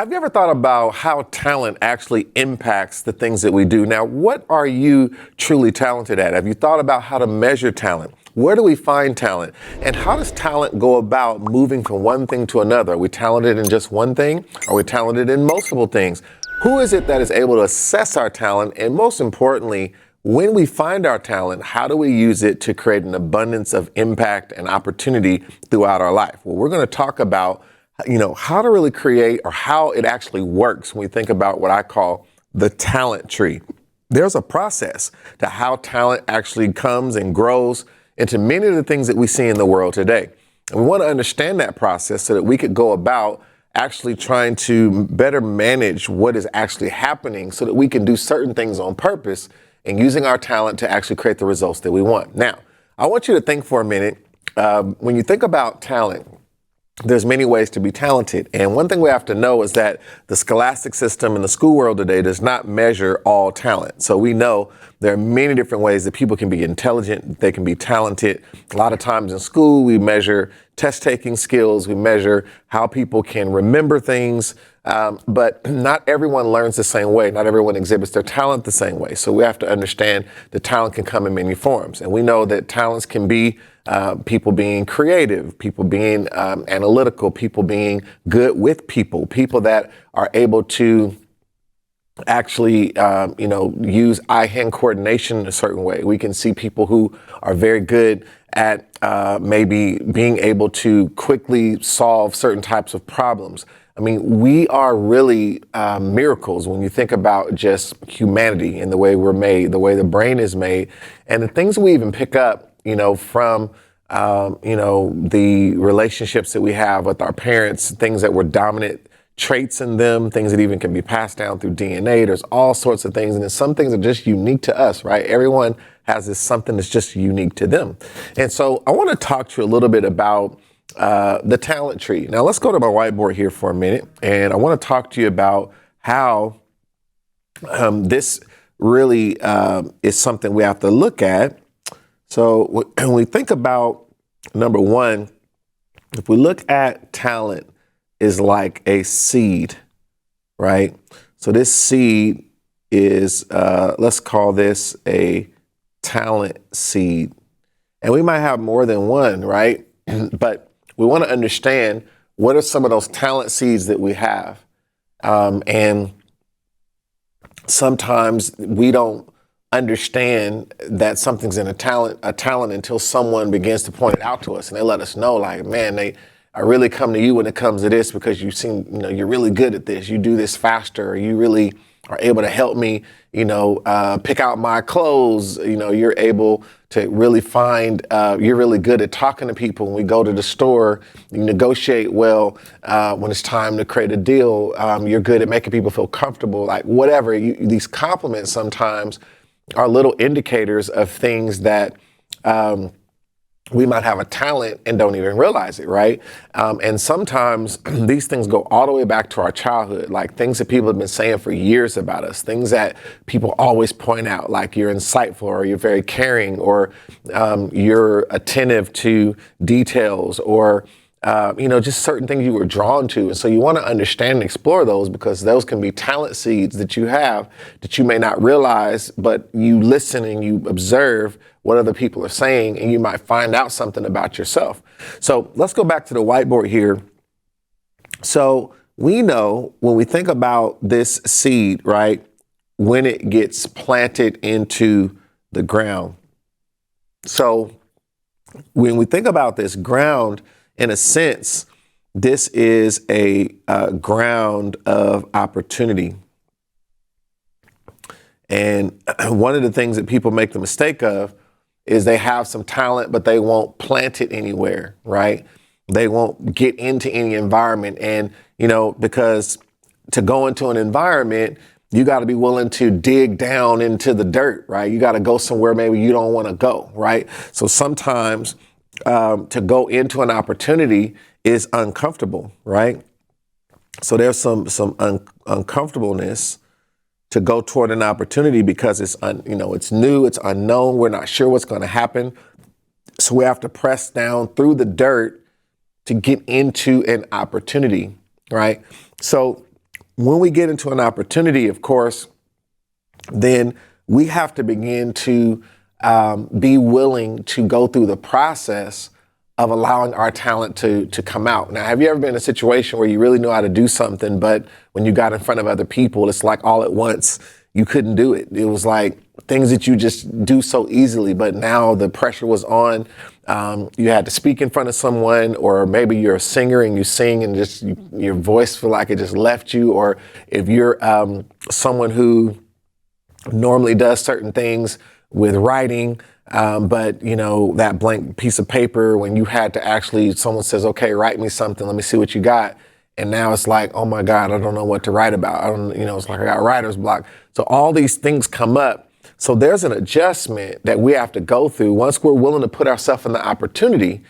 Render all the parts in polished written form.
Have you ever thought about how talent actually impacts the things that we do? Now, what are you truly talented at? Have you thought about how to measure talent? Where do we find talent? And how does talent go about moving from one thing to another? Are we talented in just one thing? Are we talented in multiple things? Who is it that is able to assess our talent? And most importantly, when we find our talent, how do we use it to create an abundance of impact and opportunity throughout our life? Well, we're going to talk about how to really create or how it actually works when we think about what I call the talent tree. There's a process to how talent actually comes and grows into many of the things that we see in the world today. And we want to understand that process so that we could go about actually trying to better manage what is actually happening so that we can do certain things on purpose and using our talent to actually create the results that we want. Now, I want you to think for a minute, when you think about talent, there's many ways to be talented. And one thing we have to know is that the scholastic system in the school world today does not measure all talent. So we know there are many different ways that people can be intelligent, they can be talented. A lot of times in school, we measure test-taking skills, we measure how people can remember things, but not everyone learns the same way. Not everyone exhibits their talent the same way. So we have to understand that talent can come in many forms. And we know that talents can be people being creative, people being analytical, people being good with people, people that are able to actually, use eye-hand coordination in a certain way. We can see people who are very good at maybe being able to quickly solve certain types of problems. I mean, we are really miracles when you think about just humanity and the way we're made, the way the brain is made, and the things we even pick up from, the relationships that we have with our parents, things that were dominant traits in them, things that even can be passed down through DNA. There's all sorts of things. And then some things are just unique to us, right? Everyone has this something that's just unique to them. And so I want to talk to you a little bit about the talent tree. Now let's go to my whiteboard here for a minute. And I want to talk to you about how this really is something we have to look at. So when we think about, number one, if we look at talent is like a seed, right? So this seed is, let's call this a talent seed. And we might have more than one, right? But we want to understand what are some of those talent seeds that we have. And sometimes we don't understand that something's in a talent until someone begins to point it out to us and they let us know, like, man, I really come to you when it comes to this because you seem, you're really good at this. You do this faster. Or you really are able to help me, pick out my clothes. You're able to really find, you're really good at talking to people. When we go to the store, you negotiate well. When it's time to create a deal, you're good at making people feel comfortable, like whatever. These compliments sometimes are little indicators of things that we might have a talent and don't even realize it, right? And sometimes these things go all the way back to our childhood, like things that people have been saying for years about us, things that people always point out, like you're insightful or you're very caring or you're attentive to details or just certain things you were drawn to. And so you want to understand and explore those because those can be talent seeds that you have that you may not realize, but you listen and you observe what other people are saying and you might find out something about yourself. So let's go back to the whiteboard here. So we know when we think about this seed, right, when it gets planted into the ground. So when we think about this ground, in a sense, this is a ground of opportunity. And one of the things that people make the mistake of is they have some talent, but they won't plant it anywhere, right? They won't get into any environment. And, because to go into an environment, you got to be willing to dig down into the dirt, right? You got to go somewhere maybe you don't want to go, right? So sometimes to go into an opportunity is uncomfortable, right? So there's some uncomfortableness to go toward an opportunity because it's it's new, it's unknown, we're not sure what's going to happen. So we have to press down through the dirt to get into an opportunity, right? So when we get into an opportunity, of course, then we have to begin to be willing to go through the process of allowing our talent to come out. Now, have you ever been in a situation where you really know how to do something, but when you got in front of other people, it's like all at once, you couldn't do it. It was like things that you just do so easily, but now the pressure was on. You had to speak in front of someone, or maybe you're a singer and you sing and just your voice feel like it just left you. Or if you're someone who normally does certain things with writing, but you know, that blank piece of paper, when you had to actually, someone says, okay, write me something, let me see what you got. And now it's like, oh my God, I don't know what to write about. It's like I got writer's block. So all these things come up. So there's an adjustment that we have to go through. Once we're willing to put ourselves in the opportunity,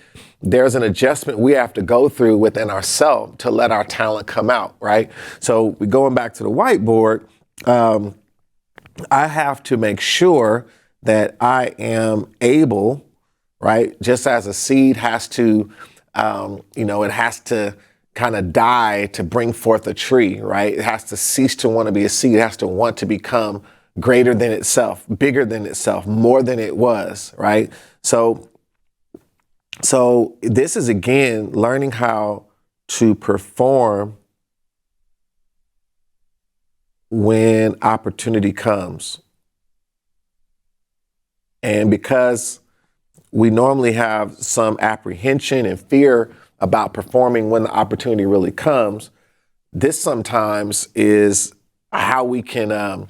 there's an adjustment we have to go through within ourselves to let our talent come out, right? So going back to the whiteboard, I have to make sure that I am able, right? Just as a seed has to, it has to kind of die to bring forth a tree, right? It has to cease to want to be a seed. It has to want to become greater than itself, bigger than itself, more than it was, right? So this is, again, learning how to perform when opportunity comes. And because we normally have some apprehension and fear about performing when the opportunity really comes, this sometimes is how we can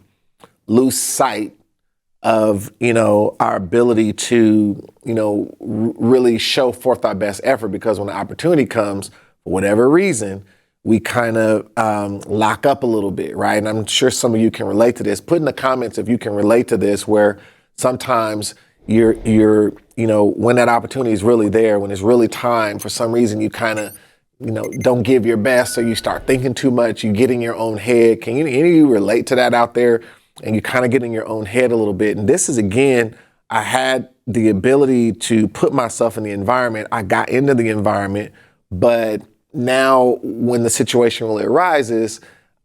lose sight of, our ability to, really show forth our best effort, because when the opportunity comes, for whatever reason, we kind of lock up a little bit, right? And I'm sure some of you can relate to this. Put in the comments if you can relate to this, where sometimes you're when that opportunity is really there, when it's really time, for some reason you kind of, don't give your best, so you start thinking too much, you get in your own head. Can any of you relate to that out there? And you kind of get in your own head a little bit. And this is, again, I had the ability to put myself in the environment. I got into the environment, but now when the situation really arises,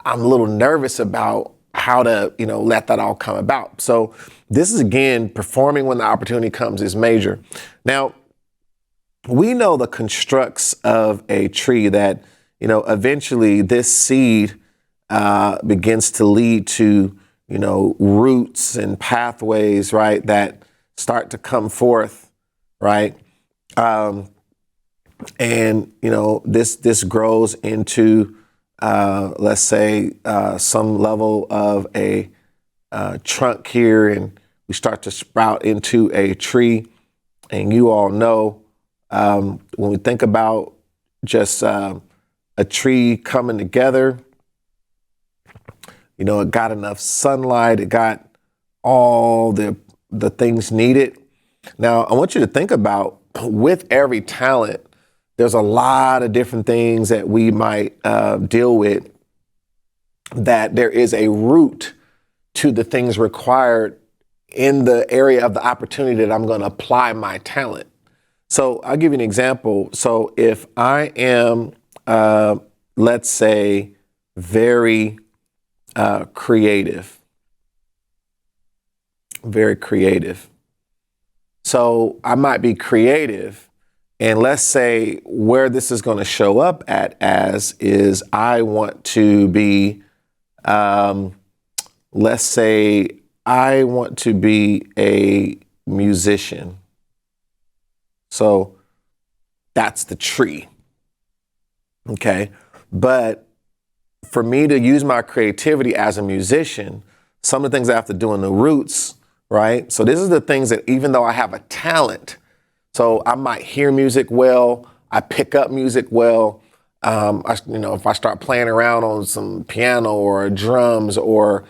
I'm a little nervous about how to, let that all come about. So this is, again, performing when the opportunity comes is major. Now, we know the constructs of a tree that, eventually this seed begins to lead to, roots and pathways, right, that start to come forth, right? And, this grows into, let's say, some level of a trunk here, and we start to sprout into a tree. And you all know, when we think about just a tree coming together, it got enough sunlight, it got all the things needed. Now, I want you to think about, with every talent, there's a lot of different things that we might deal with, that there is a root to the things required in the area of the opportunity that I'm going to apply my talent. So I'll give you an example. So if I am, let's say, very creative, very creative. So I might be creative, and let's say where this is going to show up as is I want to be, let's say I want to be a musician. So that's the tree. Okay. But for me to use my creativity as a musician, some of the things I have to do in the roots, right? So this is the things that, even though I have a talent, so I might hear music well, I pick up music well. If I start playing around on some piano or drums, or,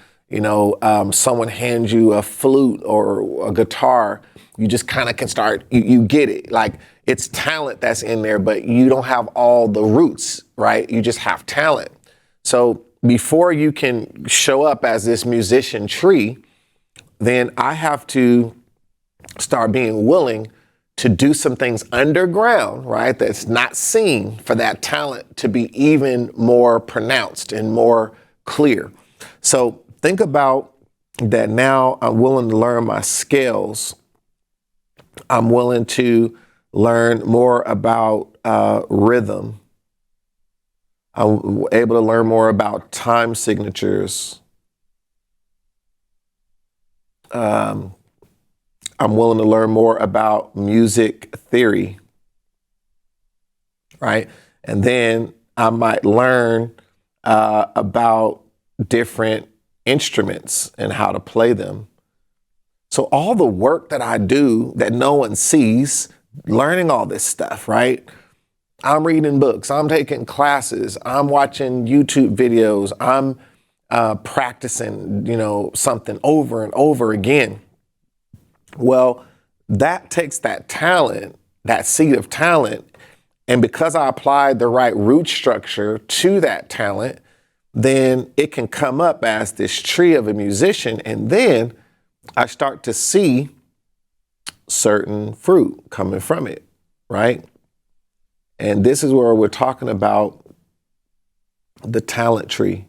someone hands you a flute or a guitar, you just kind of can start, you get it. Like, it's talent that's in there, but you don't have all the roots, right? You just have talent. So before you can show up as this musician tree, then I have to start being willing to do some things underground, right, that's not seen, for that talent to be even more pronounced and more clear. So think about that. Now I'm willing to learn my scales. I'm willing to learn more about rhythm. I'm able to learn more about time signatures. I'm willing to learn more about music theory, right? And then I might learn about different instruments and how to play them. So all the work that I do that no one sees, learning all this stuff, right? I'm reading books, I'm taking classes, I'm watching YouTube videos, I'm practicing, something over and over again. Well, that takes that talent, that seed of talent, and because I applied the right root structure to that talent, then it can come up as this tree of a musician, and then I start to see certain fruit coming from it, right? And this is where we're talking about the talent tree.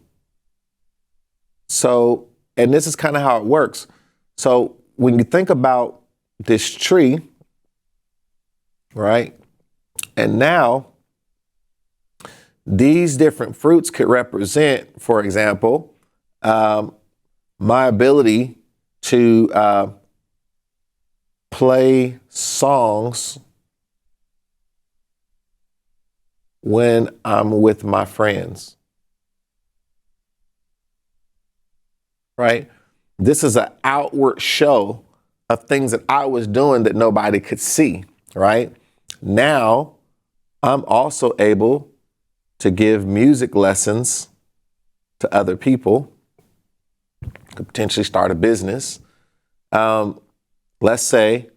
So, and this is kind of how it works. So when you think about this tree, right? And now these different fruits could represent, for example, my ability to play songs when I'm with my friends, right? This is an outward show of things that I was doing that nobody could see, right? Now, I'm also able to give music lessons to other people, to potentially start a business. Let's say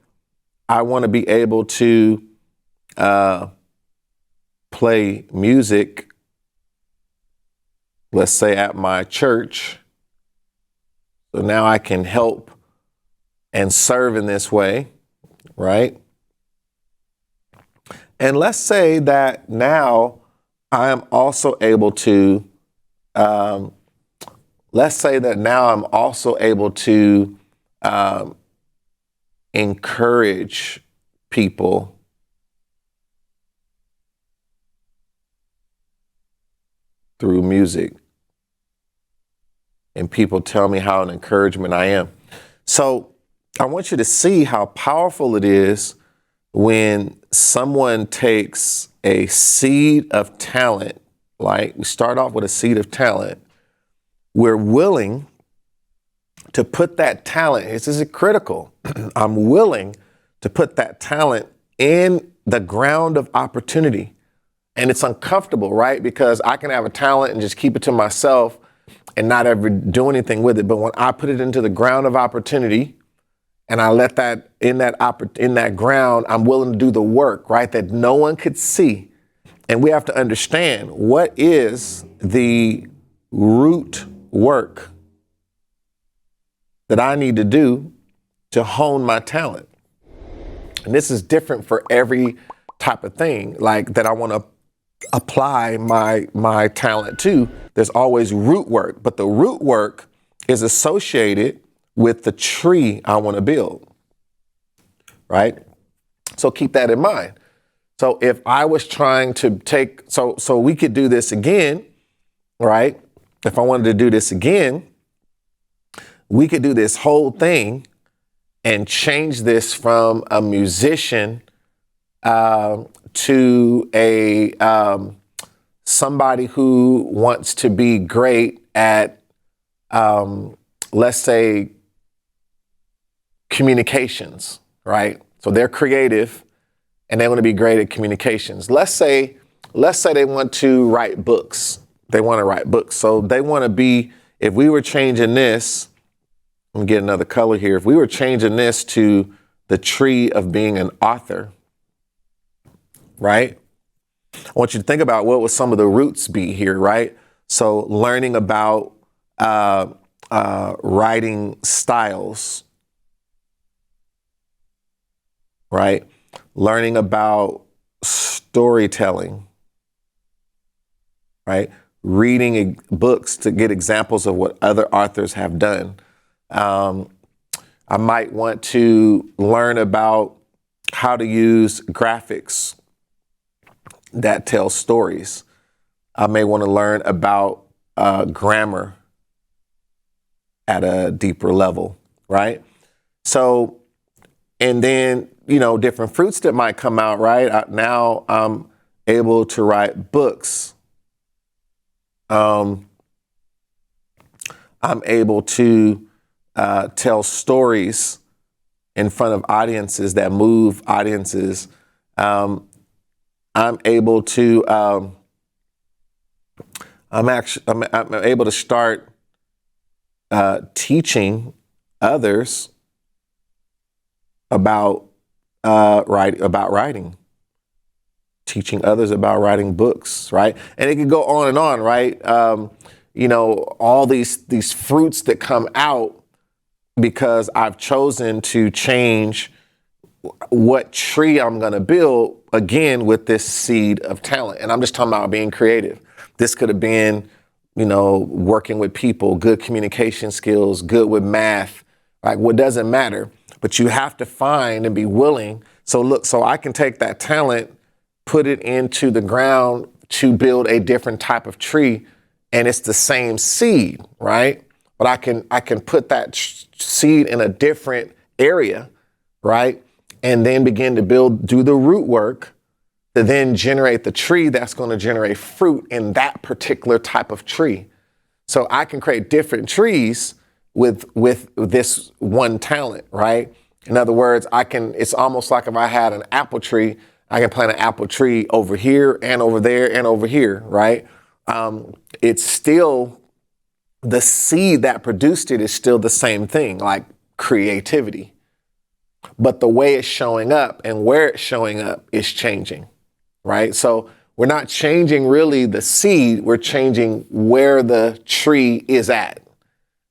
I want to be able to play music, let's say at my church. So now I can help and serve in this way, right? And let's say that now I am also able to, encourage people through music. And people tell me how an encouragement I am. So I want you to see how powerful it is when someone takes a seed of talent, like we start off with a seed of talent, we're willing to put that talent, this is critical, I'm willing to put that talent in the ground of opportunity. And it's uncomfortable, right? Because I can have a talent and just keep it to myself and not ever do anything with it. But when I put it into the ground of opportunity and I let that in that ground, I'm willing to do the work, right? That no one could see. And we have to understand what is the root work that I need to do to hone my talent. And this is different for every type of thing, like that I want to apply my talent to. There's always root work, but the root work is associated with the tree I want to build, right? So keep that in mind. So if I was trying to so we could do this again, right? If I wanted to do this again, we could do this whole thing and change this from a musician to a somebody who wants to be great at, let's say, communications, right? So they're creative and they want to be great at communications. Let's say they want to write books. They want to write books. So they want to be, if we were changing this, let me get another color here. If we were changing this to the tree of being an author, right? I want you to think about what would some of the roots be here, right? So learning about writing styles, right? Learning about storytelling, right? reading books to get examples of what other authors have done. I might want to learn about how to use graphics that tell stories. I may want to learn about grammar at a deeper level, right? So, and then, different fruits that might come out, right? Now I'm able to write books. I'm able to tell stories in front of audiences that move audiences. I'm able to, I'm able to start teaching others about writing, teaching others about writing books, right? And it can go on, right? All these fruits that come out because I've chosen to change what tree I'm going to build, again, with this seed of talent. And I'm just talking about being creative. This could have been, working with people, good communication skills, good with math, like what doesn't matter, but you have to find and be willing. So I can take that talent, put it into the ground to build a different type of tree, and it's the same seed, right? But I can put that seed in a different area, right? And then begin to do the root work to then generate the tree that's going to generate fruit in that particular type of tree. So I can create different trees with this one talent, right? In other words, it's almost like if I had an apple tree, I can plant an apple tree over here and over there and over here, right? It's still, the seed that produced it is still the same thing, like creativity. But the way it's showing up and where it's showing up is changing, right? So we're not changing really the seed, we're changing where the tree is at,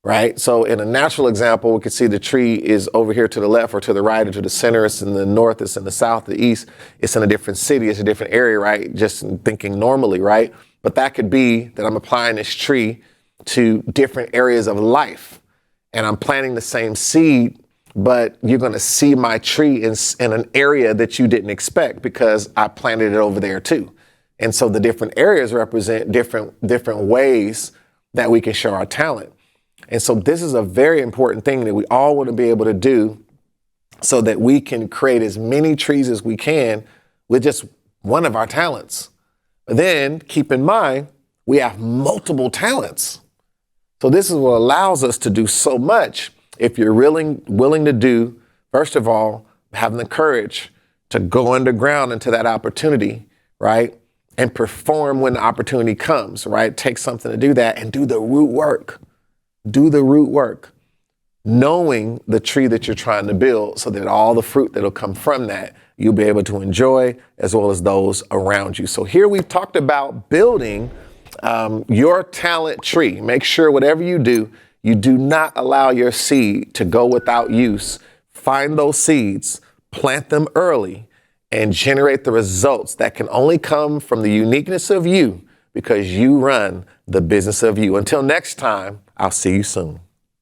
right? So in a natural example, we could see the tree is over here to the left or to the right or to the center. It's in the north, it's in the south, the east. It's in a different city, it's a different area, right? Just thinking normally, right? But that could be that I'm applying this tree to different areas of life and I'm planting the same seed, but you're going to see my tree in an area that you didn't expect because I planted it over there too. And so the different areas represent different ways that we can show our talent. And so this is a very important thing that we all want to be able to do so that we can create as many trees as we can with just one of our talents. But then keep in mind, we have multiple talents. So this is what allows us to do so much if you're willing to do, first of all, having the courage to go underground into that opportunity, right? And perform when the opportunity comes, right? Take something to do that and do the root work. Do the root work, knowing the tree that you're trying to build so that all the fruit that'll come from that, you'll be able to enjoy as well as those around you. So here we've talked about building your talent tree. Make sure whatever you do not allow your seed to go without use. Find those seeds, plant them early, and generate the results that can only come from the uniqueness of you because you run the business of you. Until next time, I'll see you soon.